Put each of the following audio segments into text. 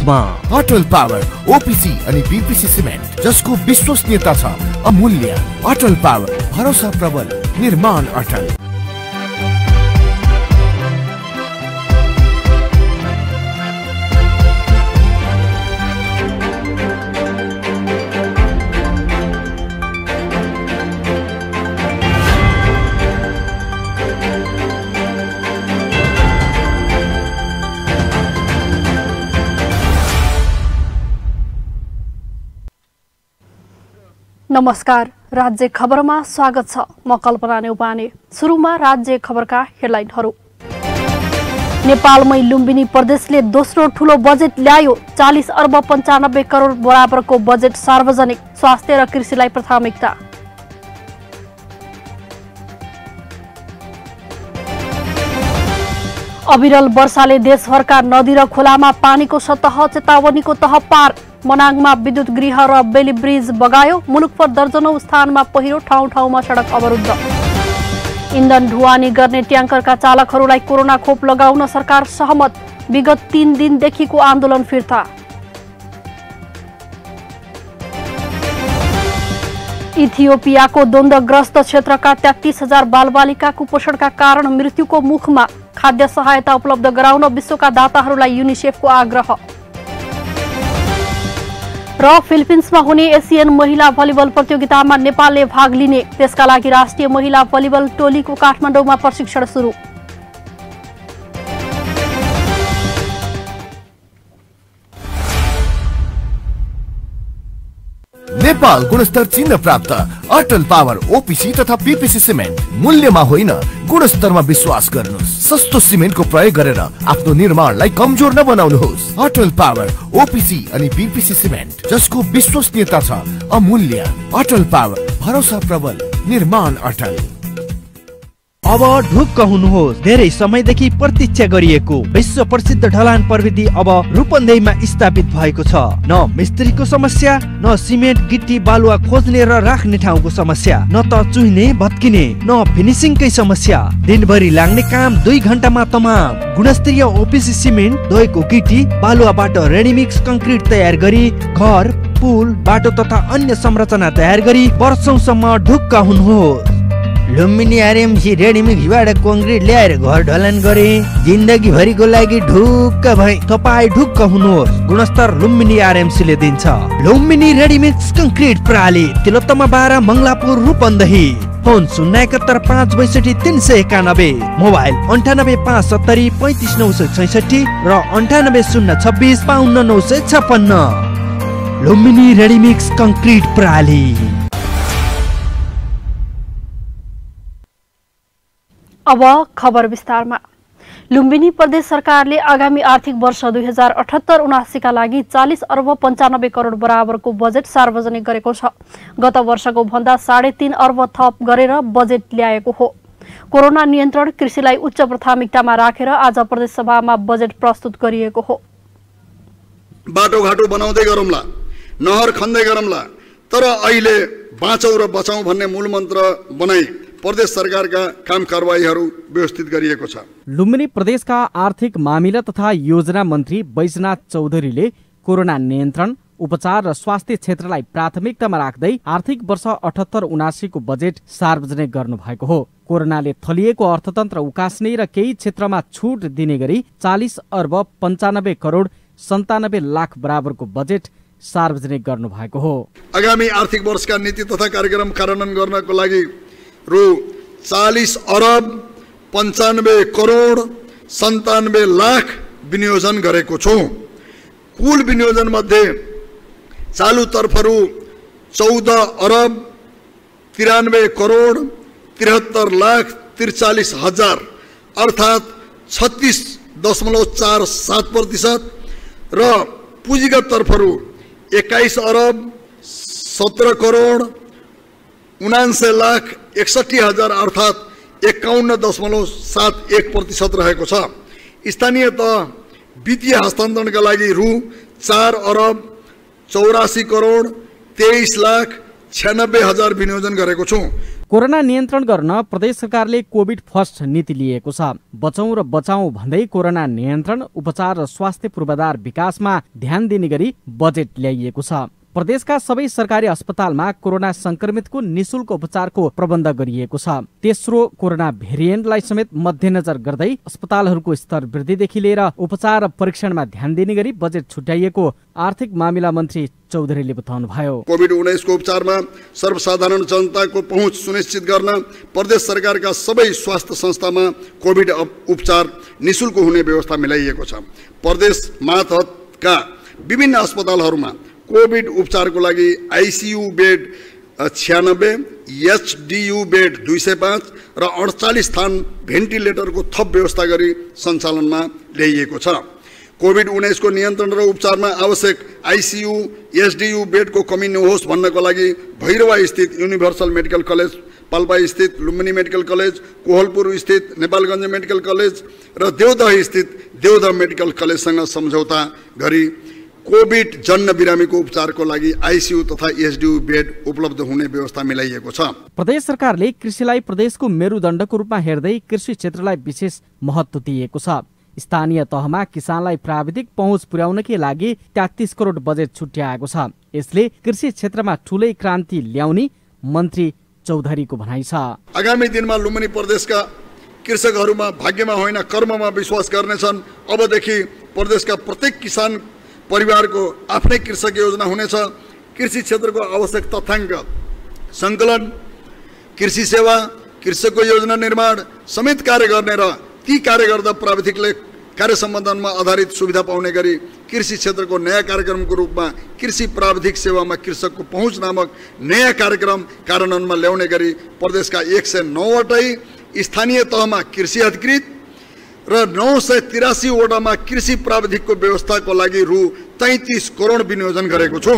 साथमा Atal power, OPC अनि BPC cement, जसको विश्वसनीयता छ अमूल्य। अटल पावर, भरोसा प्रबल, निर्माण अटल। नमस्कार, राज्य खबरमा स्वागत छ। म कल्पना नेउपाने। सुरुमा राज्य खबरका हेडलाइनहरू। नेपालमै लुम्बिनी प्रदेशले दोस्रो ठूलो बजेट ल्यायो। 40 अर्ब 95 करोड बराबरको बजेट सार्वजनिक, स्वास्थ्य र कृषिलाई प्राथमिकता। अविरल वर्षाले देशभरका नदी र खोलामा पानीको सतह चेतावनीको तह पार। मनाङमा विद्युत गृह र बेली ब्रिज बगायो। मुलुकभर दर्जनौं स्थानमा पहिरो, ठाउँ ठाउँमा सडक अवरुद्ध। इन्धन ढुवानी गर्ने ट्याङ्करका चालकहरूलाई कोरोना खोप लगाउन सरकार सहमत। विगत 3 दिनदेखिको आन्दोलन फिर्ता। इथियोपियाको द्वन्द्वग्रस्त क्षेत्रका 33,000 बालबालिका कुपोषणका कारण मृत्युको मुखमा। खाद्य सहायता उपलब्ध गराउन विश्वका दाताहरूलाई युनिसेफको आग्रह। र फिलिपिन्समा हुने एसियन महिला भलिबल प्रतियोगितामा नेपालले भाग लिने। त्यसका लागि राष्ट्रिय महिला भलिबल टोलीको काठमाडौँमा प्रशिक्षण सुरु। नेपाल गुणस्तर चिन्ह प्राप्त अटल पावर, ओपीसी तथा बीपीसी सिमेन्ट। मूल्यमा होइन, गुणस्तरमा विश्वास गर्नुहोस्। सस्तो सिमेन्टको प्रयोग गरेर आफ्नो निर्माणलाई कमजोर नबनाउनुहोस्। अटल पावर, ओपीसी अनि बीपीसी सिमेन्ट, जसको विश्वसनीयता छ अमूल्य। अटल पावर, भरोसा प्रबल, निर्माण अटल। अब ढुक्क हुनुहोस्। धेरै समयदेखि प्रतीक्षा गरिएको विश्व प्रसिद्ध ढलान प्रविधि अब रूपन्देहीमा स्थापित भएको छ। न मिस्त्रीको समस्या, न सिमेन्ट गिट्टी बालुवा खोज्ने र राख्ने ठाउँको समस्या, न त चुहिने भत्किने, न फिनिसिङकै समस्या। दिनभरि लाग्ने काम 2 घण्टामा तमाम। गुणस्तरीय ओपीसी सिमेन्ट, धोएको गिट्टी बालुवाबाट रेडीमिक्स कंक्रिट तयार गरी घर, पुल, बाटो तथा अन्य संरचना तयार गरी वर्षौंसम्म ढुक्क हुनुहोस्। लुम्बिनी आरएमसी रेडीमिक्सबाट कंक्रिट ल्याएर घर ढलान गरे। जिन्दगी भरिको लागि ढुक्क भई तपाई ढुक्क हुनुहोस्। गुणस्तर लुम्बिनी आरएमसीले दिन्छ। लुम्बिनी रेडीमिक्स कंक्रिट प्रणाली, तिलोत्तमा 12, मङ्गलापुर, रूपन्देही। फोन 071 562 391, मोबाइल 98 570 35 966 र 98 026 52 956। लुम्बिनी रेडीमिक्स कंक्रिट प्रणाली। अब खबर विस्तारमा। लुम्बिनी प्रदेश सरकारले आगामी आर्थिक वर्ष 2078-79 का लागि 40 अर्ब 95 करोड बराबरको बजेट सार्वजनिक गरेको छ। गत वर्षको भन्दा 3.5 अर्ब थप गरेर बजेट ल्याएको हो। कोरोना नियन्त्रण, कृषिलाई उच्च प्राथमिकतामा राखेर आज प्रदेश सभामा बजेट प्रस्तुत गरिएको हो। बाटोघाटो बनाउँदै गरौँला, नहर खन्दै गरौँला, तर अहिले बाँचौँ र बचाउँ भन्ने मूलमन्त्र बनाई प्रदेश सरकारका काम कारबाहीहरू व्यवस्थित गरिएको छ। लुम्बिनी प्रदेशका आर्थिक मामिला तथा योजना मन्त्री बैजनाथ चौधरीले कोरोना नियन्त्रण, उपचार र स्वास्थ्य क्षेत्रलाई प्राथमिकतामा राख्दै आर्थिक वर्ष 78-79 को बजेट सार्वजनिक गर्नु भएको हो। कोरोनाले थलिएको अर्थतन्त्र उकास्ने र केही क्षेत्रमा छुट दिने गरी 40 अर्ब 95 करोड 97 लाख बराबरको बजेट सार्वजनिक गर्नु भएको हो। आगामी आर्थिक वर्षका नीति तथा कार्यक्रम कार्यान्वयन गर्नको लागि रु 40 अर्ब 95 करोड 97 लाख विनियोजन गरेको छु। कुल विनियोजन मध्ये चालू तर्फ रु 14 अर्ब 93 करोड 73 लाख 43 हजार अर्थात् 36.47% र पुँजीगत तर्फ रु 21 अर्ब 17 करोड 79 लाख 61 हजार अर्थात् 51.71% रहेको छ। स्थानीय तह वित्तीय हस्तान्तरणका लागि रु 4 अर्ब 84 करोड 23 लाख 96 हजार विनियोजन गरेको छु। कोरोना नियन्त्रण गर्न प्रदेश सरकारले कोभिड फर्स्ट नीति लिएको छ। बचौं र बचाउँ भन्दै कोरोना नियन्त्रण, उपचार र स्वास्थ्य पूर्वाधार विकासमा ध्यान दिने गरी बजेट ल्याइएको छ। प्रदेशका सबै सरकारी अस्पतालमा कोरोना संक्रमितको निशुल्क उपचारको प्रबन्ध गरिएको छ। तेस्रो कोरोना भेरिएन्टलाई समेत मध्यनजर गर्दै अस्पतालहरूको स्तर वृद्धिदेखि लिएर उपचार र परीक्षणमा ध्यान दिने गरी बजेट छुट्याइएको आर्थिक मामिला मन्त्री चौधरीले बताउनुभयो। कोभिड-19 को उपचारमा सर्वसाधारण जनताको पहुँच सुनिश्चित गर्न प्रदेश सरकारका सबै स्वास्थ्य संस्थामा कोभिड उपचार निशुल्क हुने व्यवस्था मिलाइएको छ। प्रदेश मातहतका विभिन्न अस्पतालहरूमा कोभिड उपचारको लागि आइसियु बेड 96, एचडियु बेड 205 र 48 स्थान भेन्टिलेटरको थप व्यवस्था गरी सञ्चालनमा ल्याइएको छ। कोभिड-19 को नियन्त्रण र उपचारमा आवश्यक आइसियु, एचडियु बेडको कमी नहोस् भन्नको लागि भैरवा स्थित युनिभर्सल मेडिकल कलेज, पाल्पा स्थित लुम्बिनी मेडिकल कलेज, कोहलपुर स्थित नेपालगञ्ज मेडिकल कलेज र देवदह स्थित देवदह मेडिकल कलेजसँग सम्झौता गरी कोभिड जन्य बिरामीको उपचारको लागि आइसियु तथा एचडियु बेड उपलब्ध हुने व्यवस्था मिलाइएको छ। प्रदेश सरकारले कृषिलाई प्रदेशको मेरुदण्डको रूपमा हेर्दै कृषि क्षेत्रलाई विशेष महत्त्व दिएको छ। स्थानीय तहमा किसानलाई प्राविधिक पहुँच पुर्याउनकै लागि 33 करोड बजेट छुट्याएको छ। यसले कृषि क्षेत्रमा ठूलै क्रान्ति ल्याउने मन्त्री चौधरीको भनाइ छ। आगामी दिनमा लुम्बिनी प्रदेशका कृषकहरूमा भाग्यमा होइन कर्ममा विश्वास गर्नेछन्। अबदेखि प्रदेशका प्रत्येक किसान परिवारको आफ्नै कृषक योजना हुनेछ। कृषि क्षेत्रको आवश्यक तथ्याङ्क सङ्कलन, कृषि सेवा, कृषकको योजना निर्माण समेत कार्य गर्ने र ती कार्य गर्दा प्राविधिकले कार्य सम्बन्धनमा आधारित सुविधा पाउने गरी कृषि क्षेत्रको नयाँ कार्यक्रमको रूपमा कृषि प्राविधिक सेवामा कृषकको पहुँच नामक नयाँ कार्यक्रम कार्यान्वयनमा ल्याउने गरी प्रदेशका 109वटै स्थानीय तहमा कृषि अधिकृत र 983 वटामा कृषि प्राविधिकको व्यवस्थाको लागि रु 33 करोड विनियोजन गरेको छु।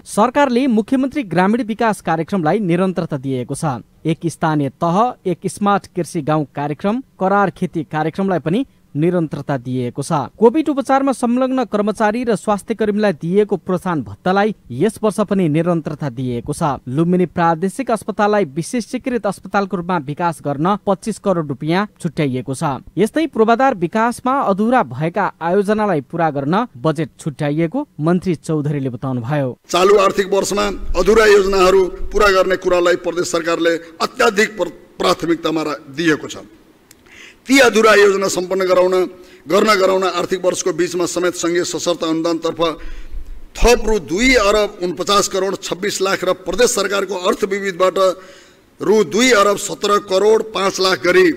सरकारले मुख्यमन्त्री ग्रामीण विकास कार्यक्रमलाई निरन्तरता दिएको छ। एक स्थानीय तह, एक स्मार्ट कृषि गाउँ कार्यक्रम, करार खेती कार्यक्रमलाई पनि निरन्तरता दिएको छ। कोभिड उपचारमा संलग्न कर्मचारी र स्वास्थ्य कर्मीलाई दिएको प्रोत्साहन भत्तालाई यस वर्ष पनि निरन्तरता दिएको छ। लुम्बिनी प्रादेशिक अस्पताललाई विशेष स्वीकृत अस्पतालको रूपमा विकास गर्न 25 करोड रुपियाँ छुट्याइएको छ। यस्तै पूर्वाधार विकासमा अधुरा भएका आयोजनालाई पूरा गर्न बजेट छुट्याइएको मन्त्री चौधरीले बताउनुभयो। चालु आर्थिक वर्षमा अधुरा योजनाहरू पूरा गर्ने कुरालाई प्रदेश सरकारले अत्याधिक प्राथमिकतामा दिएको छ। ती अधुरा योजना सम्पन्न गराउन आर्थिक वर्षको बीचमा समेत संघीय सशर्त अनुदानतर्फ थप रु 2 अरब 49 करोड 26 लाख र प्रदेश सरकारको अर्थ विविधबाट रु 2 अरब 17 करोड 5 लाख गरी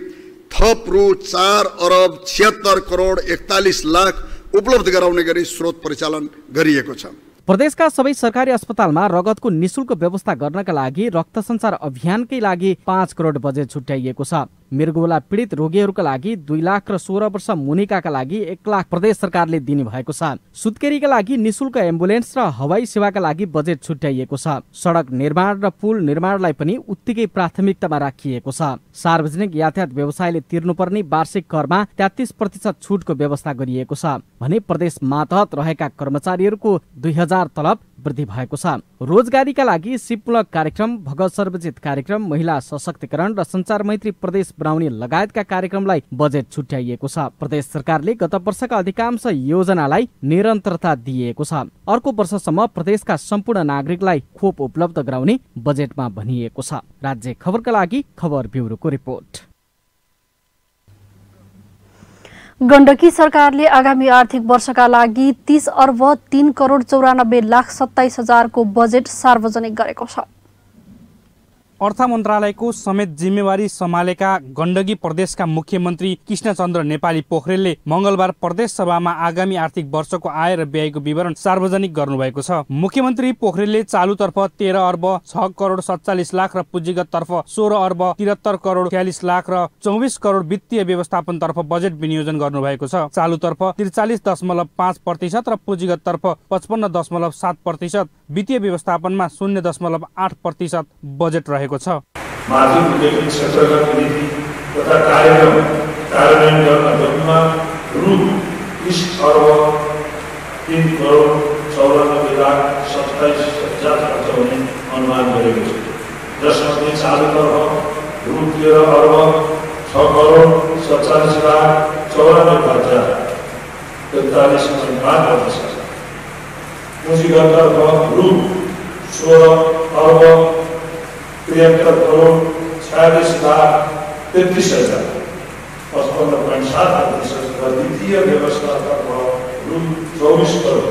थप रु 4 अरब 76 करोड 41 लाख उपलब्ध गराउने गरी स्रोत परिचालन गरिएको छ। प्रदेशका सबै सरकारी अस्पतालमा रगतको निशुल्क व्यवस्था गर्नका लागि रक्त सञ्चार अभियानकै लागि 5 करोड बजेट छुट्याइएको छ। मृगौला पीडित रोगीहरूका लागि 2 लाख र 16 वर्ष मुनिकाका लागि 1 लाख प्रदेश सरकारले दिने भएको छ। सुत्केरीका लागि निशुल्क एम्बुलेन्स र हवाई सेवाका लागि बजेट छुट्याइएको छ। सडक निर्माण र पुल निर्माणलाई पनि उत्तिकै प्राथमिकतामा राखिएको छ। सार्वजनिक यातायात व्यवसायले तिर्नुपर्ने वार्षिक करमा 33% छुटको व्यवस्था गरिएको छ भने प्रदेश मातहत रहेका कर्मचारीहरूको 2000 तलब वृद्धि भएको छ। रोजगारीका लागि सिपमूलक कार्यक्रम, भगत सर्वजित कार्यक्रम, महिला सशक्तिकरण र सञ्चार मैत्री प्रदेश बनाउने लगायतका कार्यक्रमलाई बजेट छुट्याइएको छ। प्रदेश सरकारले गत वर्षका अधिकांश योजनालाई निरन्तरता दिएको छ। अर्को वर्षसम्म प्रदेशका सम्पूर्ण नागरिकलाई खोप उपलब्ध गराउने बजेटमा भनिएको छ। राज्य खबरका लागि खबर ब्युरोको रिपोर्ट। गण्डकी सरकारले आगामी आर्थिक वर्षका लागि 30 अर्ब 3 करोड 94 लाख 27 हजारको बजेट सार्वजनिक गरेको छ। अर्थ मन्त्रालयको समेत जिम्मेवारी सम्हालेका गण्डकी प्रदेशका मुख्यमन्त्री कृष्णचन्द्र नेपाली पोखरेलले मंगलबार प्रदेश सभामा आगामी आर्थिक वर्षको आय र व्ययको विवरण सार्वजनिक गर्नुभएको छ। मुख्यमन्त्री पोखरेलले चालुतर्फ 13 अर्ब 6 करोड 47 लाख र पुँजीगत तर्फ 16 अर्ब 73 करोड 46 लाख र 24 करोड वित्तीय व्यवस्थापन तर्फ बजेट विनियोजन गर्नुभएको छ। चालुतर्फ 43.5% र पुँजीगत तर्फ 55.7%, वित्तीय व्यवस्थापनमा 0.8% बजेट रहेको छ। माथि उल्लेखित क्षेत्रगत नीति तथा कार्यक्रम कार्यान्वयन गर्न जम्मा रु 30 अर्ब 3 करोड 94 लाख 27 हजार खर्च हुने अनुमान गरेको छ, जसमध्ये चालुतर्फ रु 13 अर्ब 6 करोड 47,94,43.5%, पुँजीगततर्फ रु 16 अर्ब 73 करोड 46,33,55.7% र वित्तीय व्यवस्थातर्फ रु 24 करोड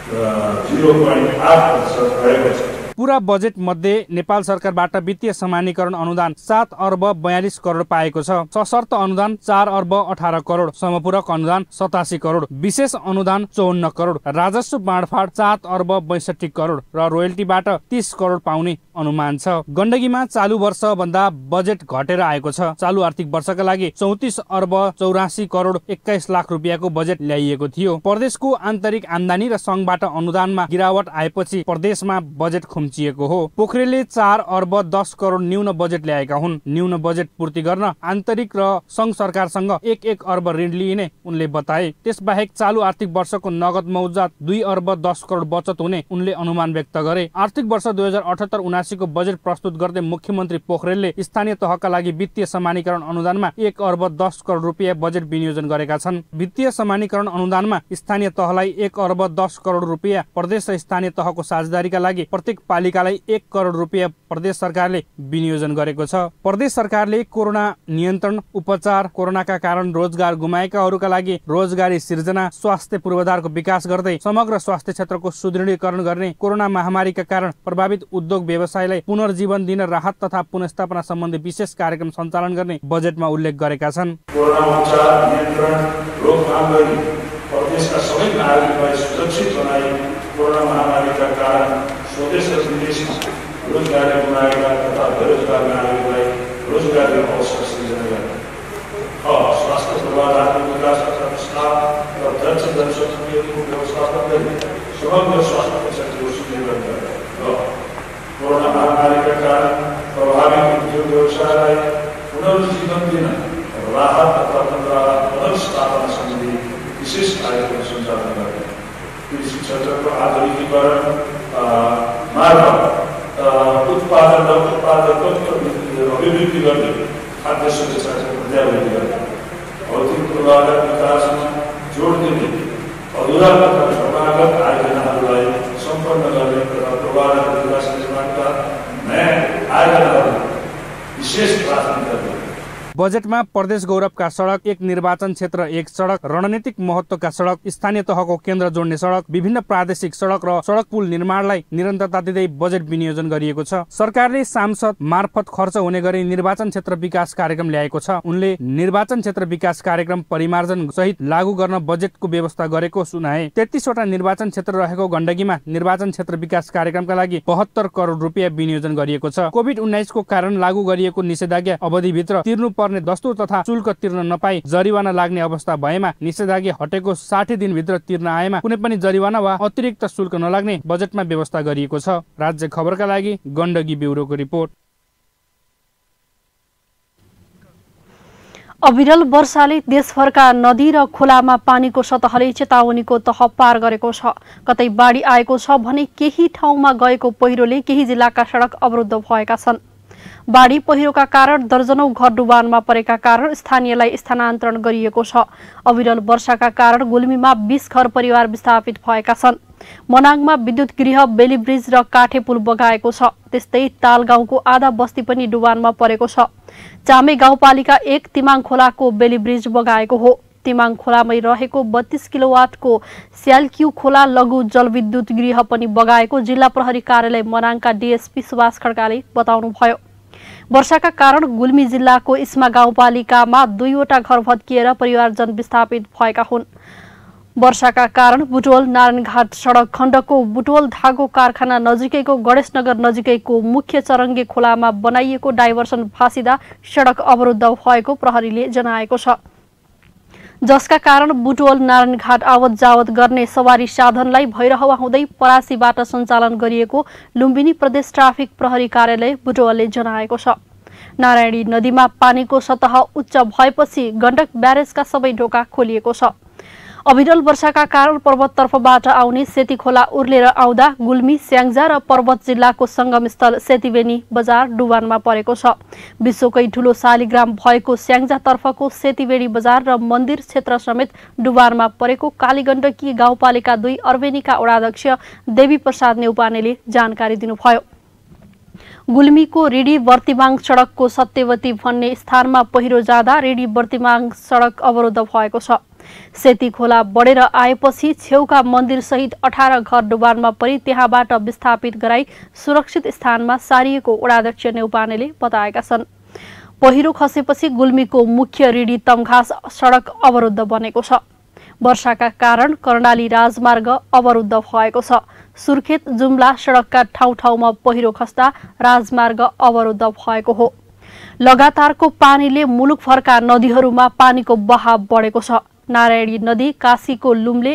0.8% रहेको छ। पूरा बजेट मध्ये नेपाल सरकारबाट वित्तीय समानीकरण अनुदान 7 अर्ब 42 करोड पाएको छ। सशर्त अनुदान 4 अर्ब 18 करोड, समपूरक अनुदान 87 करोड, विशेष अनुदान 54 करोड, राजस्व बाँडफाँड 7 अर्ब 62 करोड र रोयल्टीबाट 30 करोड पाउने अनुमान छ। गण्डकीमा चालु वर्ष भन्दा बजेट घटेर आएको छ। चालु आर्थिक वर्षका लागि 34 अर्ब 84 करोड 21 लाख रुपियाँको बजेट ल्याइएको थियो। प्रदेशको आन्तरिक आम्दानी र सङ्घबाट अनुदानमा गिरावट आएपछि प्रदेशमा बजेट खुम्चिएको हो। पोखरेलले 4 अर्ब 10 करोड न्यून बजेट ल्याएका हुन्। न्यून बजेट पूर्ति गर्न आन्तरिक र सङ्घ सरकारसँग 1 अर्ब ऋण लिइने उनले बताए। त्यसबाहेक चालु आर्थिक वर्षको नगद मौजात 2 अर्ब 10 करोड बचत हुने उनले अनुमान व्यक्त गरे। आर्थिक वर्ष 2078-79 को बजेट प्रस्तुत गर्दै मुख्यमन्त्री पोखरेलले स्थानीय तहका लागि वित्तीय समानीकरण अनुदानमा 1 अर्ब 10 करोड रुपियाँ बजेट विनियोजन गरेका छन्। वित्तीय समानीकरण अनुदानमा स्थानीय तहलाई 1 अर्ब 10 करोड रुपियाँ, प्रदेश र स्थानीय तहको साझेदारीका लागि प्रत्येक पालिकालाई 1 करोड रुपियाँ प्रदेश सरकारले विनियोजन गरेको छ। प्रदेश सरकारले कोरोना नियन्त्रण, उपचार, कोरोनाका कारण रोजगार गुमाएकाहरूका लागि रोजगारी सिर्जना, स्वास्थ्य पूर्वाधारको विकास गर्दै समग्र स्वास्थ्य क्षेत्रको सुदृढीकरण गर्ने, कोरोना महामारीका कारण प्रभावित उद्योग व्यवसायलाई पुनर्जीवन दिन राहत तथा पुनर्स्थापना सम्बन्धी विशेष कार्यक्रम सञ्चालन गर्ने बजेटमा उल्लेख गरेका छन्। कोरोना उपचार, नियन्त्रण, रोकथाम गरी प्रदेशका सबै नागरिकलाई सुरक्षित बनाई कोरोना महामारीका कारण स्वदेश र विदेशमा रोजगारी गुमाएका तथा बेरोजगार नागरिकलाई रोजगारी अवसर सृजना गर्ने, स्वास्थ्य पूर्वाधारको विकास तथा विस्तार र दक्ष जनशक्तिको व्यवस्थापन गरी समग्र स्वास्थ्य क्षेत्रको सुदृढीकरण गर्ने र कोरोना महामारीका कारण प्रभावित उद्योग व्यवसायलाई पुनर्जीवन दिन राहत तथा पुनर्स्थापना सम्बन्धी विशेष कार्यक्रम सञ्चालन गर्ने, कृषि क्षेत्रको आधुनिकीकरण मार्फत उत्पादन र उत्पादकत्व अभिवृद्धि गर्ने, खाद्य सुरक्षाको पर्यावरण गर्ने, भौतिक पूर्वाधार विकासमा जोड दिने, अधुरा तथा परम्परागत आयोजनाहरूलाई सम्पन्न गर्ने तथा पूर्वाधार विकास निर्माणका नयाँ आयोजनाहरू विशेष प्राथमिकता दिने। बजेटमा प्रदेश गौरवका सडक, 1 निर्वाचन क्षेत्र 1 सडक, रणनीतिक महत्त्वका सडक, स्थानीय तहको केन्द्र जोड्ने सडक, विभिन्न प्रादेशिक सडक र सडक पुल निर्माणलाई निरन्तरता दिँदै बजेट विनियोजन गरिएको छ। सरकारले सांसद मार्फत खर्च हुने गरी निर्वाचन क्षेत्र विकास कार्यक्रम ल्याएको छ। उनले निर्वाचन क्षेत्र विकास कार्यक्रम परिमार्जन सहित लागू गर्न बजेटको व्यवस्था गरेको सुनाए। 33 वटा निर्वाचन क्षेत्र रहेको गण्डकीमा निर्वाचन क्षेत्र विकास कार्यक्रमका लागि 72 करोड रुपियाँ विनियोजन गरिएको छ। कोभिड-19 को कारण लागू गरिएको निषेधाज्ञा अवधिभित्र तिर्नु पर्ने दस्तुर तथा शुल्क तिर्न नपाई जरिवाना लाग्ने अवस्था भएमा निषेधाज्ञा हटेको 60 दिनभित्र तिर्न आएमा कुनै पनि जरिवाना वा अतिरिक्त शुल्क नलाग्ने बजेटमा व्यवस्था गरिएको छ। राज्य खबरका लागि गण्डकी ब्युरोको रिपोर्ट। अविरल वर्षाले देशभरका नदी र खोलामा पानीको सतहले चेतावनीको तह पार गरेको छ। कतै बाढी आएको छ भने केही ठाउँमा गएको पहिरोले केही जिल्लाका सडक अवरुद्ध भएका छन्। बाढी पहिरोका कारण दर्जनौं घर डुबानमा परेका कारण स्थानीयलाई स्थानान्तरण गरिएको छ। अविरल वर्षाका कारण गुल्मीमा 20 घर परिवार विस्थापित भएका छन्। मनाङमा विद्युत गृह, बेली ब्रिज र काठे पुल बगाएको छ। त्यस्तै ताल गाउँको आधा बस्ती पनि डुबानमा परेको छ। चामे गाउँपालिका 1 तिमाङ खोलाको बेली ब्रिज बगाएको हो। तिमाङ खोलामै रहेको 32 किलोवाटको स्यालक्यू खोला लघु जलविद्युत गृह पनि बगाएको जिल्ला प्रहरी कार्यालय मनाङका डीएसपी सुभाष खड्काले बताउनुभयो। वर्षाका कारण गुल्मी जिल्लाको इस्मा गाउँपालिकामा 2 वटा घर भत्किएर परिवारजन विस्थापित भएका हुन्। वर्षाका कारण बुटवल नारायणघाट सडक खण्डको बुटवल धागो कारखाना नजिकैको गणेशनगर नजिकैको मुख्य चरङ्गे खोलामा बनाइएको डाइभर्सन फासिदा सडक अवरुद्ध भएको प्रहरीले जनाएको छ। जसका कारण बुटवल नारायणघाट आवत जावत गर्ने सवारी साधनलाई भैरहवा हुँदै परासीबाट सञ्चालन गरिएको लुम्बिनी प्रदेश ट्राफिक प्रहरी कार्यालय बुटवलले जनाएको छ। नारायणी नदीमा पानीको सतह उच्च भएपछि गण्डक ब्यारेजका सबै ढोका खोलिएको छ। अविरल वर्षाका कारण पर्वततर्फबाट आउने सेती खोला उर्लेर आउँदा गुल्मी, स्याङ्जा र पर्वत जिल्लाको संगमस्थल सेतीबेनी बजार डुबानमा परेको छ। विश्वकै ठूलो शालिग्राम भएको स्याङ्जातर्फको सेतीबेनी बजार र मन्दिर क्षेत्र समेत डुबानमा परेको कालीगण्डकी गाउँपालिका 2 अर्बेनीका वडाध्यक्ष देवी प्रसाद नेउपानेले जानकारी दिनुभयो। गुल्मीको रिडी बर्तिमाङ सडकको सत्यवती भन्ने स्थानमा पहिरो जाँदा रिडी बर्तिमाङ सडक अवरुद्ध भएको छ। सेती खोला बढेर आएपछि छेउका मन्दिर सहित 18 घर डुबानमा परि त्यहाँबाट विस्थापित गराई सुरक्षित स्थानमा सारिएको वडाध्यक्ष नेउपानेले बताएका छन्। पहिरो खसेपछि गुल्मीको मुख्य रिडी तमघास सडक अवरुद्ध बनेको छ। वर्षाका कारण कर्णाली राजमार्ग अवरुद्ध भएको छ। सुर्खेत जुम्ला सडकका ठाउँ-ठाउँमा पहिरो खस्दा राजमार्ग अवरुद्ध भएको हो। लगातारको पानीले मुलुकभरका नदीहरूमा पानीको बहाव बढेको छ। नारायणी नदी, काशीको लुम्ले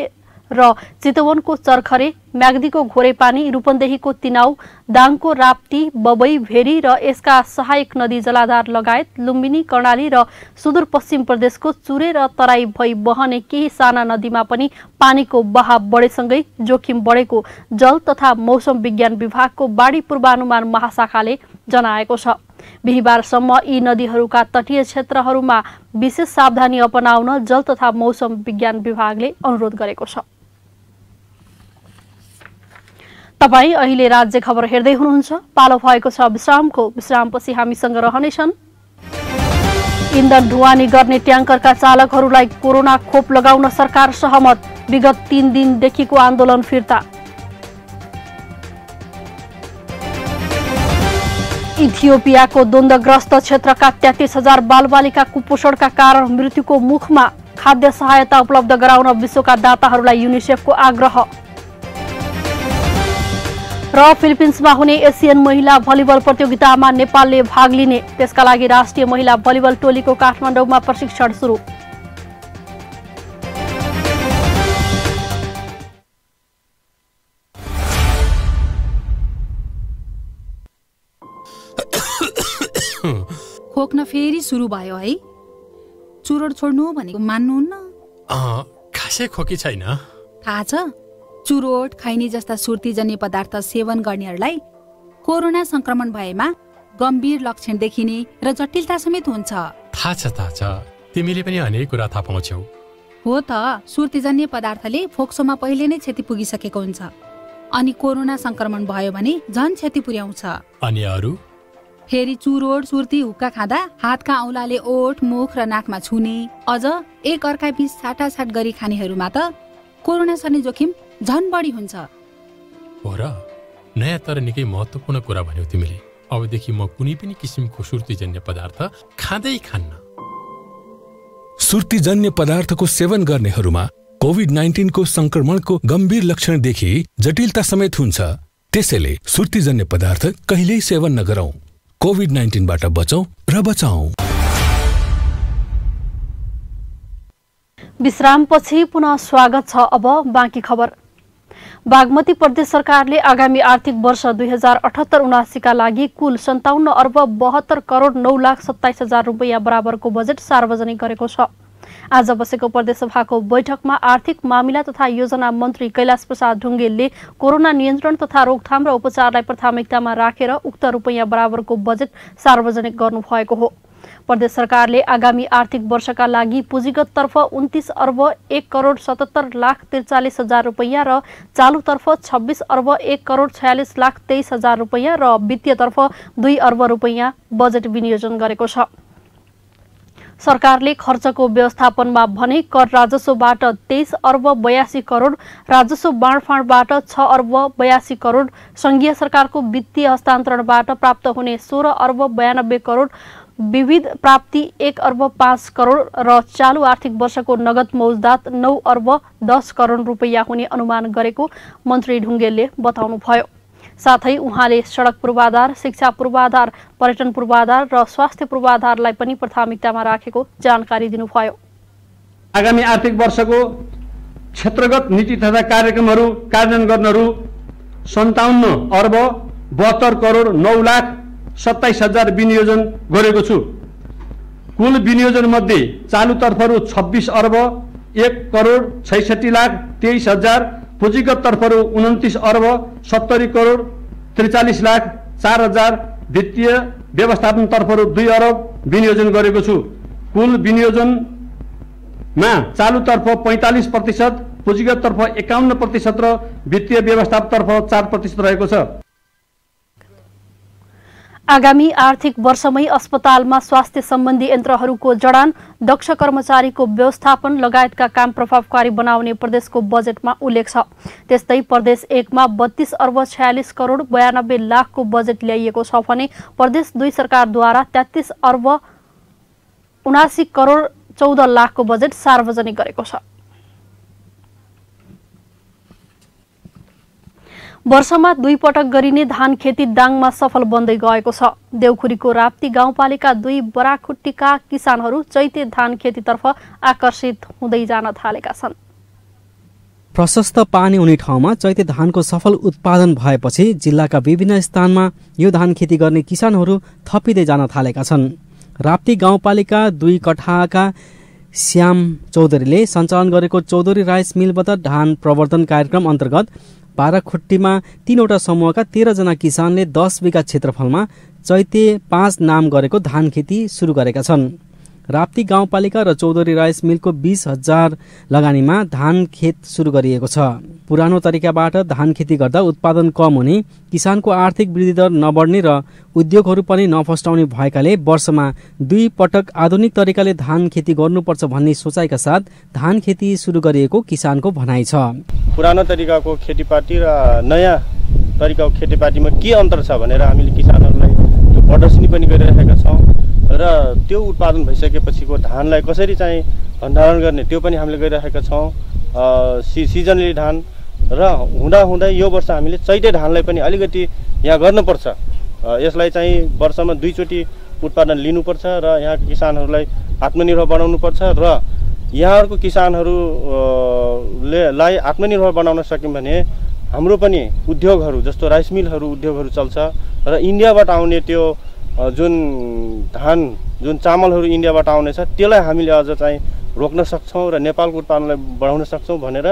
र चितवनको चरखरे, म्याग्दीको घोरेपानी, रूपन्देहीको तिनाउ, दाङको राप्ती, बबई, भेरी र यसका सहायक नदी जलाधार लगायत लुम्बिनी, कर्णाली र सुदूरपश्चिम प्रदेशको चुरे र तराई भई बहने केही साना नदीमा पनि पानीको बहाव बढेसँगै जोखिम बढेको जल तथा मौसम विज्ञान विभागको बाढी पूर्वानुमान महाशाखाले जनाएको छ। बिहिबारसम्म यी नदीहरूका तटीय क्षेत्रहरूमा विशेष सावधानी अपनाउन जल तथा मौसम विज्ञान विभागले अनुरोध गरेको छ। तपाईँ अहिले राज्य खबर हेर्दै हुनुहुन्छ। पालो भएको छ विश्रामको। विश्रामपछि हामीसँग रहनेछन् इन्धन ढुवानी गर्ने ट्याङ्करका चालकहरूलाई कोरोना खोप लगाउन सरकार सहमत। विगत 3 दिनदेखिको आन्दोलन फिर्ता। इथियोपियाको द्वन्द्वग्रस्त क्षेत्रका 33,000 बालबालिका कुपोषणका कारण मृत्युको मुखमा। खाद्य सहायता उपलब्ध गराउन विश्वका दाताहरूलाई युनिसेफको आग्रह। र फिलिपिन्समा हुने एसियन महिला भलिबल प्रतियोगितामा नेपालले भाग लिने। त्यसका लागि राष्ट्रिय महिला भलिबल टोलीको काठमाडौँमा प्रशिक्षण सुरु। खोक्न फेरि सुरु भयो है। चुरोट छोड्नु भनेको मान्नुहुन्न? खासै खोकी छैन। थाहा छ, चुरोट, खैनी जस्ता सुर्तीजन्य पदार्थ सेवन गर्नेहरूलाई कोरोना संक्रमण भएमा गम्भीर लक्षण देखिने र जटिलता समेत हुन्छ। थाहा छ, तिमीले पनि अनेक कुरा थाहा पाउँछौ। हो त, सुर्तीजन्य पदार्थले फोक्सोमा पहिले नै क्षति पुगिसकेको हुन्छ, अनि कोरोना संक्रमण भयो भने झन क्षति पुर्याउँछ। अनि अरू? फेरि चुरोट, सुर्ती, हुक्का खाँदा हातका औँलाले ओठ, मुख र नाकमा छुने, अझ एक अर्का बीच साटासाट गरी खानेहरूमा त कोरोना सर्ने जोखिम झन बढी हुन्छ। हो र? नयाँ तर निकै महत्त्वपूर्ण कुरा भन्यौ तिमीले। अबदेखि म कुनै पनि किसिमको सुर्तीजन्य पदार्थ खाँदै खान्न। सुर्तीजन्य पदार्थको सेवन गर्नेहरूमा कोभिड-19 को संक्रमणको गम्भीर लक्षण देखि जटिलता समेत हुन्छ। त्यसैले सुर्तीजन्य पदार्थ कहिल्यै सेवन नगरौं। कोभिड-19 बाट बचौं र बचाऊ। विश्रामपछि पुनः स्वागत छ। अब बाँकी खबर। बागमती प्रदेश सरकारले आगामी आर्थिक वर्ष 2078-79 का लागि कुल 57 अर्ब 72 करोड 9,27,000 रुपैयाँ बराबरको बजेट सार्वजनिक गरेको छ। आज बसेको प्रदेश सभाको बैठकमा आर्थिक मामिला तथा योजना मन्त्री कैलाश प्रसाद ढुङ्गेलले कोरोना नियन्त्रण तथा रोकथाम र उपचारलाई प्राथमिकतामा राखेर उक्त रुपैयाँ बराबरको बजेट सार्वजनिक गर्नुभएको हो। प्रदेश सरकारले आगामी आर्थिक वर्षका लागि पुँजीगत तर्फ 29 अर्ब 1 करोड 77 लाख 43,000 रुपैयाँ र चालुतर्फ 26 अर्ब 1 करोड 46 लाख 23,000 रुपैयाँ र वित्तीयतर्फ 2 अर्ब रुपैयाँ बजेट विनियोजन गरेको छ। सरकारले खर्चको व्यवस्थापनमा भने कर राजस्वबाट 23 अर्ब 82 करोड, राजस्व बाँडफाँडबाट 6 अर्ब 82 करोड, संघीय सरकारको वित्तीय हस्तान्तरणबाट प्राप्त हुने 16 अर्ब 92 करोड, विविध प्राप्ति 1 अर्ब 5 करोड र चालु आर्थिक वर्षको नगद मौजदात 9 अर्ब 10 करोड रुपैयाँ हुने अनुमान गरेको मन्त्री ढुङ्गेलले बताउनुभयो। साथै उहाँले सडक पूर्वाधार, शिक्षा पूर्वाधार, पर्यटन पूर्वाधार र स्वास्थ्य पूर्वाधारलाई पनि प्राथमिकतामा राखेको जानकारी दिनुभयो। आगामी आर्थिक वर्षको क्षेत्रगत नीति तथा कार्यक्रमहरू कार्यान्वयन गर्नहरू 57 अर्ब 72 करोड 9,27,000 विनियोजन गरेको छु। कुल विनियोजन मध्ये चालुतर्फहरू 26 अर्ब 1,66,23,000, पुँजीगत तर्फहरू 29,70,43,04,000, वित्तीय व्यवस्थापन तर्फहरू 2 अर्ब विनियोजन गरेको छु। कुल विनियोजनमा चालुतर्फ 45%, पुँजीगत तर्फ 51% र वित्तीय व्यवस्थापन तर्फ 4% रहेको छ। आगामी आर्थिक वर्षमै अस्पतालमा स्वास्थ्य सम्बन्धी यन्त्रहरूको जडान, दक्ष कर्मचारीको व्यवस्थापन लगायतका काम प्रभावकारी बनाउने प्रदेशको बजेटमा उल्लेख छ। त्यस्तै प्रदेश 1 मा 32 अर्ब 46 करोड 92 लाखको बजेट ल्याइएको छ भने प्रदेश 2 सरकारद्वारा 33 अर्ब 79 करोड 14 लाखको बजेट सार्वजनिक गरेको छ। वर्षमा 2 पटक गरिने धान खेती दाङमा सफल बन्दै गएको छ। देउखुरीको राप्ती गाउँपालिका 2 बराखुट्टीका किसानहरू चैते धान खेतीतर्फ आकर्षित हुँदै जान थालेका छन्। प्रशस्त पानी हुने ठाउँमा चैते धानको सफल उत्पादन भएपछि जिल्लाका विभिन्न स्थानमा यो धान खेती गर्ने किसानहरू थपिँदै जान थालेका छन्। राप्ती गाउँपालिका 2 कठाका श्याम चौधरीले सञ्चालन गरेको चौधरी राइस मिलबाट धान प्रवर्धन कार्यक्रम अन्तर्गत बाराखुट्टीमा 3वटा समूहका 13 जना किसानले 10 बिघा क्षेत्रफलमा चैते 5 नाम गरेको धान खेती सुरु गरेका छन्। राप्ती गाउँपालिका र चौधरी राइस मिलको 20,000 लगानीमा धान खेत सुरु गरिएको छ। पुरानो तरिकाबाट धान खेती गर्दा उत्पादन कम हुने, किसानको आर्थिक वृद्धि दर नबढ्ने र उद्योगहरू पनि नफस्टाउने भएकाले वर्षमा 2 पटक आधुनिक तरिकाले धान खेती गर्नुपर्छ भन्ने सोचाइका साथ धान खेती सुरु गरिएको किसानको भनाइ छ। पुरानो तरिकाको खेतीपाती र नयाँ तरिकाको खेतीपातीमा के अन्तर छ भनेर हामीले किसानहरूलाई प्रदर्शनी पनि गरिरहेका छौँ र त्यो उत्पादन भइसकेपछिको धानलाई कसरी चाहिँ भण्डारण गर्ने त्यो पनि हामीले गरिरहेका छौँ। सिजनली धान र हुँदा यो वर्ष हामीले चैते धानलाई पनि अलिकति यहाँ गर्नुपर्छ। यसलाई चाहिँ वर्षमा 2 चोटि उत्पादन लिनुपर्छ र यहाँको किसानहरूलाई आत्मनिर्भर बनाउनुपर्छ र यहाँहरूको किसानहरूलाई आत्मनिर्भर बनाउन सक्यौँ भने हाम्रो पनि उद्योगहरू जस्तो राइस मिलहरू उद्योगहरू चल्छ र इन्डियाबाट आउने त्यो जुन धान जुन चामलहरू इन्डियाबाट आउने छ त्यसलाई हामीले अझ चाहिँ रोक्न सक्छौँ र नेपालको उत्पादनलाई बढाउन सक्छौँ भनेर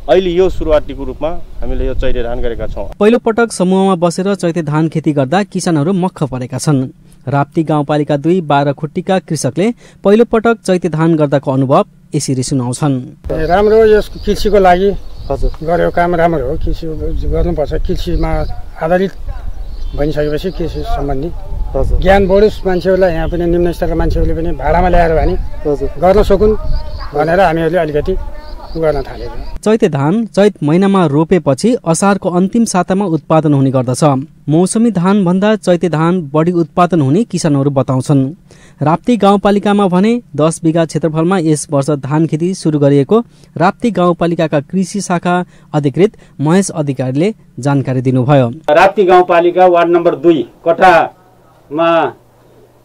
अहिले यो सुरुवातीको रूपमा हामीले यो चैते धान गरेका छौँ। पहिलो पटक समूहमा बसेर चैते धान खेती गर्दा किसानहरू मक्ख परेका छन्। राप्ती गाउँपालिका 2 बाराखुट्टीका कृषकले पहिलो पटक चैते धान गर्दाको अनुभव यसरी सुनाउँछन्। राम्रो, यस कृषिको लागि गरेको काम राम्रो हो। कृषि गर्नुपर्छ। कृषिमा आधारित भइसकेपछि कृषि सम्बन्धी ज्ञान बढोस् मान्छेहरूलाई, यहाँ पनि निम्न स्तरका मान्छेहरूले पनि भाडामा ल्याएर भने गर्न सकुन् भनेर हामीहरूले अलिकति गर्न थालेको। चैते धान चैत महिनामा रोपेपछि असारको अन्तिम सातामा उत्पादन हुने गर्दछ। मौसमी धान भन्दा चैते धान बढी उत्पादन हुने किसानहरू बताउँछन्। राप्ती गाउँपालिकामा भने 10 बिघा क्षेत्रफलमा यस वर्ष धान खेती सुरु गरिएको राप्ती गाउँपालिकाका कृषि शाखा अधिकृत महेश अधिकारीले जानकारी दिनुभयो। राप्ती गाउँपालिका वार्ड नम्बर 2 कठामा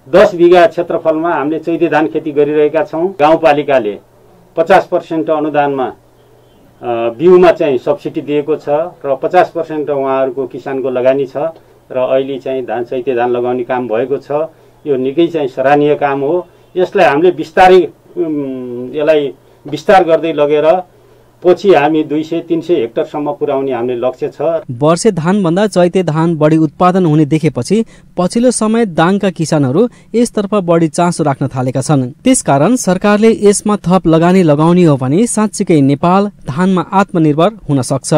10 बिघा क्षेत्रफलमा हामीले चैते धान खेती गरिरहेका छौँ। गाउँपालिकाले 50% अनुदानमा बिउमा चाहिँ सब्सिडी दिएको छ र 50% उहाँहरूको किसानको लगानी छ र अहिले चाहिँ चैते धान लगाउने काम भएको छ। यो निकै चाहिँ सराहनीय काम हो। यसलाई हामीले यसलाई विस्तार गर्दै लगेर पछि हामी 200-300 हेक्टरसम्म पुर्याउने हामीले लक्ष्य छ। वर्षे धान भन्दा चैते धान बढी उत्पादन हुने देखेपछि पछिल्लो समय दाङका किसानहरू यसतर्फ बढी चासो राख्न थालेका छन्। त्यसकारण सरकारले यसमा थप लगानी लगाउने हो भने साँच्चीकै नेपाल धानमा आत्मनिर्भर हुन सक्छ।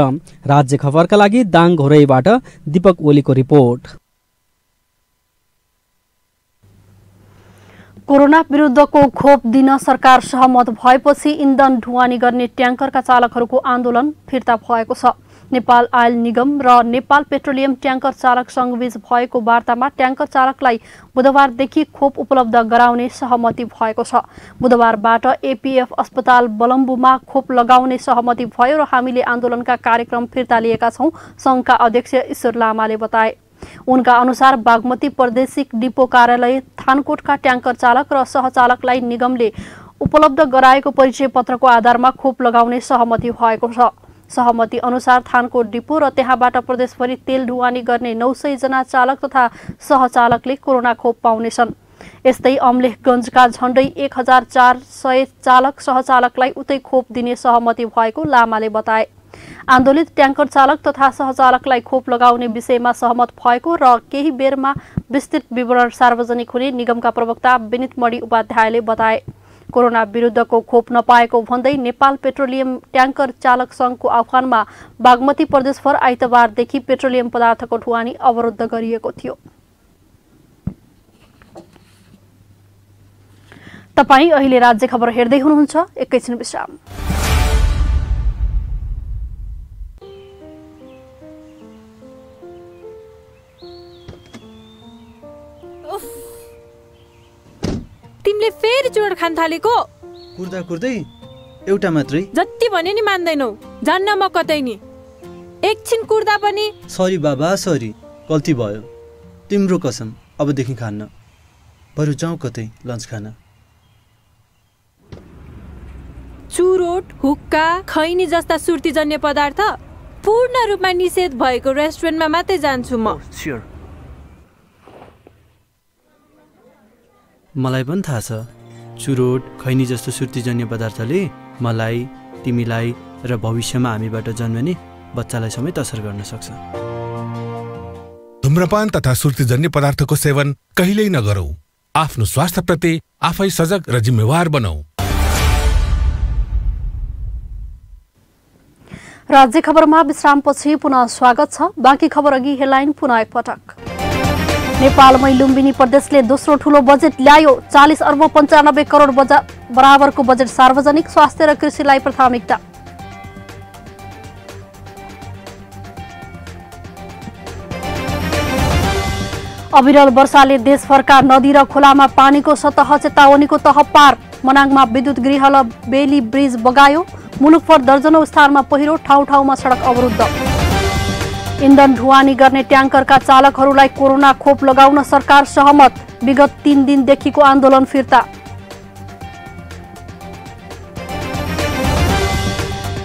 राज्य खबरका लागि दाङ घोरैबाट दीपक ओलीको रिपोर्ट। कोरोना विरुद्धको खोप दिन सरकार सहमत भएपछि इन्धन ढुवानी गर्ने ट्याङ्करका चालकहरूको आन्दोलन फिर्ता भएको छ। नेपाल आयल निगम र नेपाल पेट्रोलियम ट्याङ्कर चालक संघबीच भएको वार्तामा ट्याङ्कर चालकलाई बुधबारदेखि खोप उपलब्ध गराउने सहमति भएको छ। बुधबारबाट एपीएफ अस्पताल बलम्बुमा खोप लगाउने सहमति भयो र हामीले आन्दोलनका कार्यक्रम फिर्ता लिएका छौँ, संघका अध्यक्ष ईश्वर लामाले बताए। उनका अनुसार बागमती प्रादेशिक डिपो कार्यालय थानकोटका ट्याङ्कर चालक र सहचालकलाई निगमले उपलब्ध गराएको परिचय पत्रको आधारमा खोप लगाउने सहमति भएको छ। सहमति अनुसार थानकोट डिपो र त्यहाँबाट प्रदेशभरि तेल ढुवानी गर्ने 900 जना चालक तथा सहचालकले कोरोना खोप पाउनेछन्। यस्तै अमलेखगञ्जका झण्डै 1400 चालक सहचालकलाई उतै खोप दिने सहमति भएको लामाले बताए। आन्दोलित ट्याङ्कर चालक तथा सहचालकलाई खोप लगाउने विषयमा सहमत भएको र केही बेरमा विस्तृत विवरण सार्वजनिक हुने निगमका प्रवक्ता विनित मणि उपाध्यायले बताए। कोरोना विरुद्धको खोप नपाएको भन्दै नेपाल पेट्रोलियम ट्याङ्कर चालक सङ्घको आह्वानमा बागमती प्रदेशभर आइतबारदेखि पेट्रोलियम पदार्थको ढुवानी अवरुद्ध गरिएको थियो। तपाईँ अहिले राज्य खबर हेर्दै हुनुहुन्छ। एकैछिन विश्राम। तिमीले फेरि चुरोट खान थालेको? कुर्दा कुर्दै एउटा मात्रै? जति भने नि मान्दैनौ। जान्न म कतै नि। एकछिन कुर्दा पनि। सरी बाबा, सरी, गल्ती भयो। तिम्रो कसम, अबदेखि खान्न। बरु जाउँ कतै लन्च खान। चुरोट, हुक्का, खैनी जस्ता सुर्तीजन्य पदार्थ पूर्ण रूपमा निषेध भएको रेस्टुरेन्टमा मात्रै जान्छु म। मलाई पनि थाहा छ, चुरोट, खैनी जस्तो सुर्तीजन्य पदार्थले मलाई, तिमीलाई र भविष्यमा हामीबाट जन्मने बच्चालाई समेत असर गर्न सक्छ। धूम्रपान तथा सुर्तीजन्य पदार्थको सेवन कहिल्यै नगरौँ। आफ्नो स्वास्थ्यप्रति आफै सजग र जिम्मेवार बनाऊ। राज्य खबरमा विश्रामपछि पुनः स्वागत छ। बाँकी खबर अघि हेडलाइन पुनः एकपटक। नेपालमै लुम्बिनी प्रदेशले दोस्रो ठूलो बजेट ल्यायो। 40 अर्ब 95 करोड बराबरको बजेट सार्वजनिक, स्वास्थ्य र कृषिलाई प्राथमिकता। अविरल वर्षाले देशभरका नदी र खोलामा पानीको सतह चेतावनीको तह पार। मनाङमा विद्युत गृह र बेली ब्रिज बगायो। मुलुकभर दर्जनौं स्थानमा पहिरो, ठाउँ ठाउँमा सडक अवरुद्ध। इन्धन ढुवानी गर्ने ट्याङ्करका चालकहरूलाई कोरोना खोप लगाउन सरकार सहमत। विगत 3 दिनदेखिको आन्दोलन फिर्ता।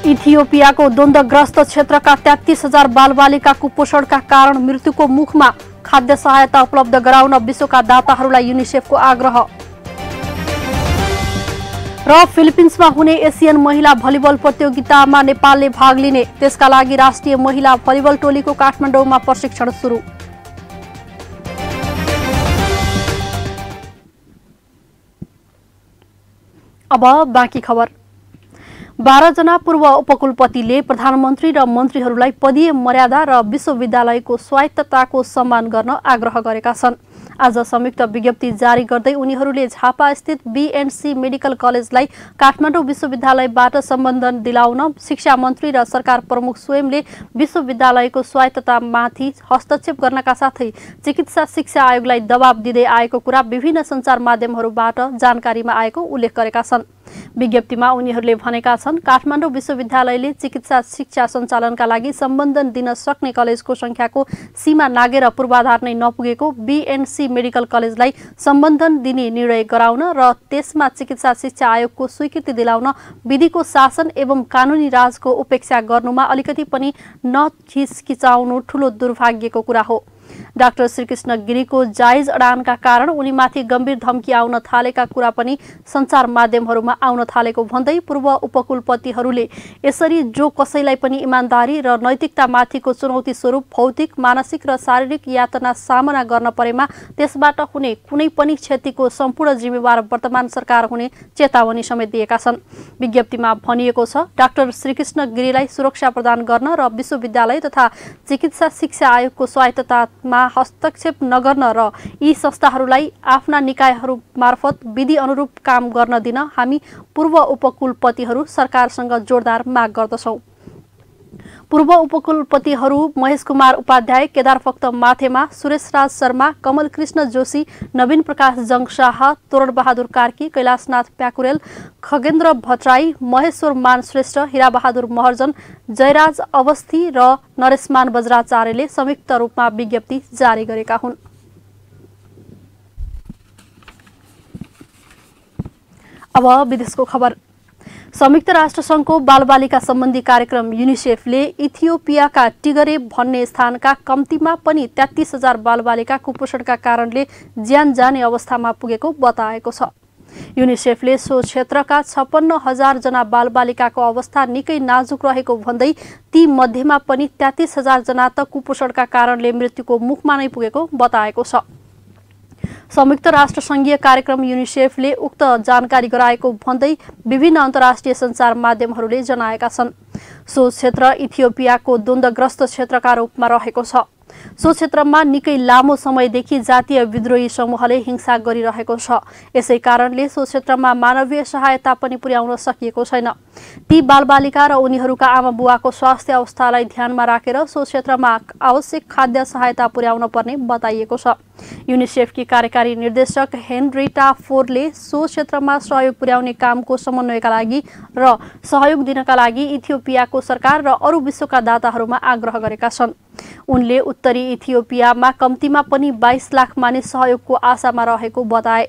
इथियोपियाको द्वन्द्वग्रस्त क्षेत्रका 33,000 बालबालिका कुपोषणका कारण मृत्युको मुखमा। खाद्य सहायता उपलब्ध गराउन विश्वका दाताहरूलाई युनिसेफको आग्रह। र फिलिपिन्समा हुने एसियन महिला भलिबल प्रतियोगितामा नेपालले भाग लिने। त्यसका लागि राष्ट्रिय महिला भलिबल टोलीको काठमाडौँमा प्रशिक्षण सुरु। अब बाँकी खबर। 12 जना पूर्व उपकुलपतिले प्रधानमन्त्री र मन्त्रीहरूलाई पदीय मर्यादा र विश्वविद्यालयको स्वायत्तताको सम्मान गर्न आग्रह गरेका छन्। आज संयुक्त विज्ञप्ति जारी गर्दै उनीहरूले झापा स्थित बीएनसी मेडिकल कलेजलाई काठमाडौँ विश्वविद्यालयबाट सम्बन्धन दिलाउन शिक्षा मन्त्री र सरकार प्रमुख स्वयंले विश्वविद्यालयको स्वायत्ततामाथि हस्तक्षेप गर्नका साथै चिकित्सा शिक्षा आयोगलाई दबाब दिँदै आएको कुरा विभिन्न सञ्चार माध्यमहरूबाट जानकारीमा आएको उल्लेख गरेका छन्। विज्ञप्तिमा उनीहरूले भनेका छन्, काठमाडौँ विश्वविद्यालयले चिकित्सा शिक्षा सञ्चालनका लागि सम्बन्धन दिन सक्ने कलेजको संख्याको सीमा नागेर पूर्वाधार नै नपुगेको बीएनसी मेडिकल कलेजलाई सम्बन्धन दिने निर्णय गराउन र त्यसमा चिकित्सा शिक्षा आयोगको स्वीकृति दिलाउन विधिको शासन एवं कानुनी राजको उपेक्षा गर्नुमा अलिकति पनि नखिचकिचाउनु ठूलो दुर्भाग्यको कुरा हो। डाक्टर श्रीकृष्ण गिरीको जायज अडानका कारण उनीमाथि गम्भीर धम्की आउन थालेका कुरा पनि सञ्चार माध्यमहरूमा आउन थालेको भन्दै पूर्व उपकुलपतिहरूले यसरी जो कसैलाई पनि इमानदारी र नैतिकतामाथिको चुनौती स्वरूप भौतिक, मानसिक र शारीरिक यातना सामना गर्न परेमा त्यसबाट हुने कुनै पनि क्षतिको सम्पूर्ण जिम्मेवार वर्तमान सरकार हुने चेतावनी समेत दिएका छन्। विज्ञप्तिमा भनिएको छ, डाक्टर श्रीकृष्ण गिरीलाई सुरक्षा प्रदान गर्न र विश्वविद्यालय तथा चिकित्सा शिक्षा आयोगको स्वायत्ततामा हस्तक्षेप नगर्न र यी संस्थाहरूलाई आफ्ना निकायहरू मार्फत विधि अनुरूप काम गर्न दिन हामी पूर्व उपकुलपतिहरू सरकारसँग जोरदार माग गर्दछौं। पूर्व उपकुलपतिहरू महेश कुमार उपाध्याय, केदार फक्त माथेमा, सुरेश राज शर्मा, कमल कृष्ण जोशी, नवीन प्रकाश जङशाह, तोरण बहादुर कार्की, कैलाशनाथ प्याकुरेल, खगेन्द्र भट्टराई, महेश्वर मान श्रेष्ठ, हिराबहादुर महर्जन, जयराज अवस्थी र नरेशमान बज्राचार्यले संयुक्त रूपमा विज्ञप्ति जारी गरेका हुन्। अब विदेशको खबर। संयुक्त राष्ट्र संघको बालबालिका सम्बन्धी कार्यक्रम युनिसेफले इथियोपियाका टिगरे भन्ने स्थानका कम्तीमा पनि 33,000 बालबालिका कुपोषणका कारणले ज्यान जाने अवस्थामा पुगेको बताएको छ। युनिसेफले सो क्षेत्रका 56,000 जना बालबालिकाको अवस्था निकै नाजुक रहेको भन्दै ती मध्येमा पनि 33,000 जना त कुपोषणका कारणले मृत्युको मुखमा नै पुगेको बताएको छ। संयुक्त राष्ट्र संघीय कार्यक्रम युनिसेफले उक्त जानकारी गराएको भन्दै विभिन्न अन्तर्राष्ट्रिय सञ्चार माध्यमहरूले जनाएका छन्। सो क्षेत्र इथियोपियाको द्वन्द्वग्रस्त क्षेत्रका रूपमा रहेको छ। सो क्षेत्रमा निकै लामो समयदेखि जातीय विद्रोही समूहले हिंसा गरिरहेको छ। यसै कारणले सो क्षेत्रमा मानवीय सहायता पनि पुर्याउन सकिएको छैन। ती बालबालिका र उनीहरूका आमा बुवाको स्वास्थ्य अवस्थालाई ध्यानमा राखेर सो क्षेत्रमा आवश्यक खाद्य सहायता पुर्याउन पर्ने बताइएको छ। युनिसेफकी कार्यकारी निर्देशक हेनरिटा फोरले सो क्षेत्रमा सहयोग पुर्याउने कामको समन्वयका लागि र सहयोग दिनका लागि इथियोपियाको सरकार र अरू विश्वका दाताहरूमा आग्रह गरेका छन्। उनले उत्तरी इथियोपियामा कम्तीमा पनि 22 लाख मानिस सहयोगको आशामा रहेको बताए।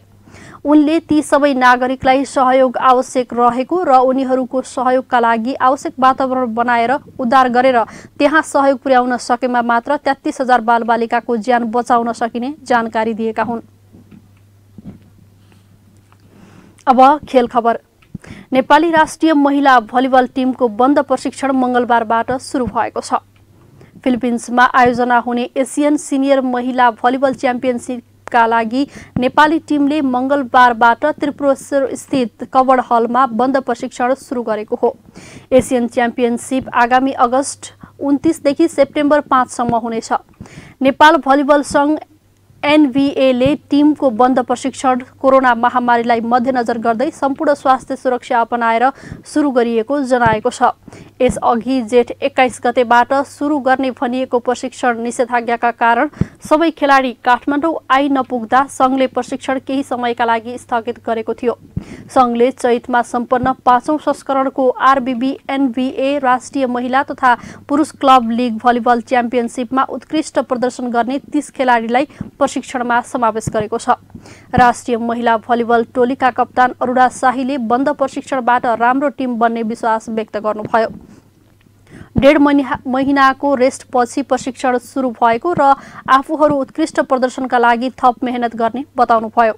उनले ती सबै नागरिकलाई सहयोग आवश्यक रहेको र उनीहरूको सहयोगका लागि आवश्यक वातावरण बनाएर उद्धार गरेर त्यहाँ सहयोग पुर्याउन सकेमा मात्र 33,000 बालबालिकाको ज्यान बचाउन सकिने जानकारी दिएका हुन्। अब खेल खबर। नेपाली राष्ट्रिय महिला भलिबल टिमको बन्द प्रशिक्षण मंगलबारबाट सुरु भएको छ। फिलिपिन्समा आयोजना हुने एसियन सिनियर महिला भलिबल च्याम्पियनसिपका लागि नेपाली टिमले मंगलबारबाट त्रिपुरेश्वर स्थित कवड हलमा बन्द प्रशिक्षण सुरु गरेको हो। एसियन च्याम्पियनसिप आगामी अगस्त 29 देखि सेप्टेम्बर 5 सम्म हुनेछ। नेपाल भलिबल संघ एनभीएले टिमको बन्द प्रशिक्षण कोरोना महामारीलाई मध्यनजर गर्दै सम्पूर्ण स्वास्थ्य सुरक्षा अपनाएर सुरु गरिएको जनाएको छ। यसअघि जेठ 21 गतेबाट सुरु गर्ने भनिएको प्रशिक्षण निषेधाज्ञाका कारण सबै खेलाडी काठमाडौँ आइ नपुग्दा संघले प्रशिक्षण केही समयका लागि स्थगित गरेको थियो। संघले चैतमा सम्पन्न 5औं संस्करणको आरबीबी एनभीए राष्ट्रिय महिला तथा पुरुष क्लब लीग भलिबल च्याम्पियनसिपमा उत्कृष्ट प्रदर्शन गर्ने 30 खेलाडीलाई प्रशिक्षणमा समावेश गरेको छ। राष्ट्रिय महिला भलिबल टोलीका कप्तान अरुणा शाहीले बन्द प्रशिक्षणबाट राम्रो टिम बन्ने विश्वास व्यक्त गर्नुभयो। 1.5 महिनाको रेस्ट पछि प्रशिक्षण सुरु भएको र आफूहरू उत्कृष्ट प्रदर्शनका लागि थप मेहनत गर्ने बताउनुभयो।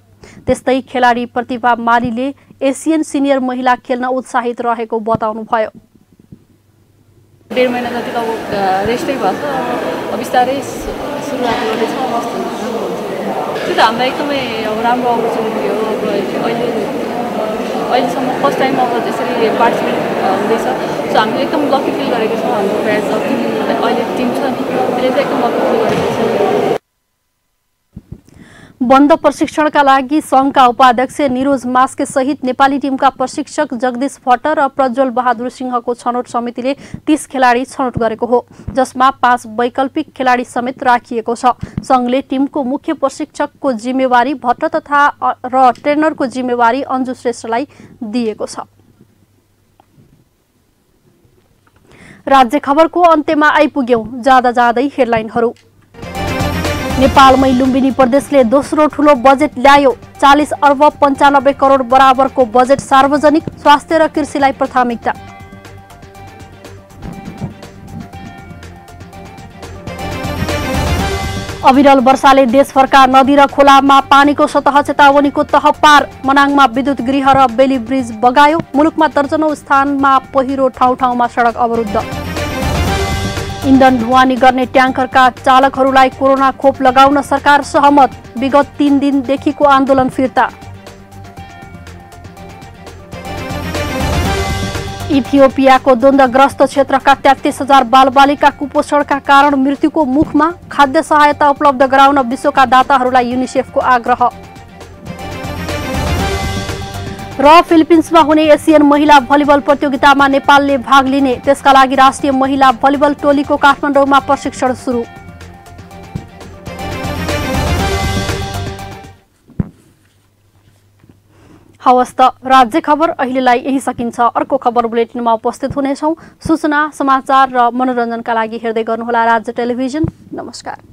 त्यस्तै खेलाडी प्रतिभा मालीले एसियन सिनियर महिला खेल्न उत्साहित रहेको बताउनुभयो। 1.5 महिना जति त रेस्टै भएछ, बिस्तारै सुरुवात गर्दैछ। त्यो त हामीलाई एकदमै राम्रो अपर्च्युनिटी हो। अहिलेसम्म फर्स्ट टाइम अब त्यसरी पार्टिसिपेट हुँदैछ। सो हामीले एकदम लकी फिल गरेको छौँ। हाम्रो प्लेयर्स अहिले टिम छ नि, त्यसले चाहिँ एकदम लकी फिल गरेको छ। बन्द प्रशिक्षणका लागि संघका उपाध्यक्ष निरोज मास्के सहित नेपाली टिमका प्रशिक्षक जगदीश भट्ट र प्रज्वल बहादुर सिंहको छनौट समितिले 30 खेलाडी छनौट गरेको हो, जसमा 5 वैकल्पिक खेलाडी समेत राखिएको छ। संघले टिमको मुख्य प्रशिक्षकको जिम्मेवारी भट्ट तथा र ट्रेनरको जिम्मेवारी अन्जु श्रेष्ठलाई दिएको छ। राज्य खबरको अन्त्यमा आइपुग्यौं। जाँदा जाँदै हेडलाइनहरू। नेपालमै लुम्बिनी प्रदेशले दोस्रो ठूलो बजेट ल्यायो। 40 अर्ब 95 करोड बराबरको बजेट सार्वजनिक, स्वास्थ्य र कृषिलाई प्राथमिकता। अविरल वर्षाले देशभरका नदी र खोलामा पानीको सतह चेतावनीको तह पार। मनाङमा विद्युत गृह र बेली ब्रिज बगायो। मुलुकमा दर्जनौं स्थानमा पहिरो, ठाउँ ठाउँमा सडक अवरुद्ध। इन्धन ढुवानी गर्ने ट्याङ्करका चालकहरूलाई कोरोना खोप लगाउन सरकार सहमत। विगत 3 दिनदेखिको आन्दोलन फिर्ता। इथियोपियाको द्वन्द्वग्रस्त क्षेत्रका 33,000 बालबालिका कुपोषणका कारण मृत्युको मुखमा। खाद्य सहायता उपलब्ध गराउन विश्वका दाताहरूलाई युनिसेफको आग्रह। र फिलिपिन्समा हुने एसियन महिला भलिबल प्रतियोगितामा नेपालले भाग लिने, त्यसका लागि राष्ट्रिय महिला भलिबल टोलीको काठमाडौँमा प्रशिक्षण सुरु। हवस् त राज्य खबर अहिलेलाई यही सकिन्छ। अर्को खबर बुलेटिनमा उपस्थित हुनेछौँ। सूचना, समाचार र मनोरञ्जनका लागि हेर्दै गर्नुहोला राज्य टेलिभिजन। नमस्कार।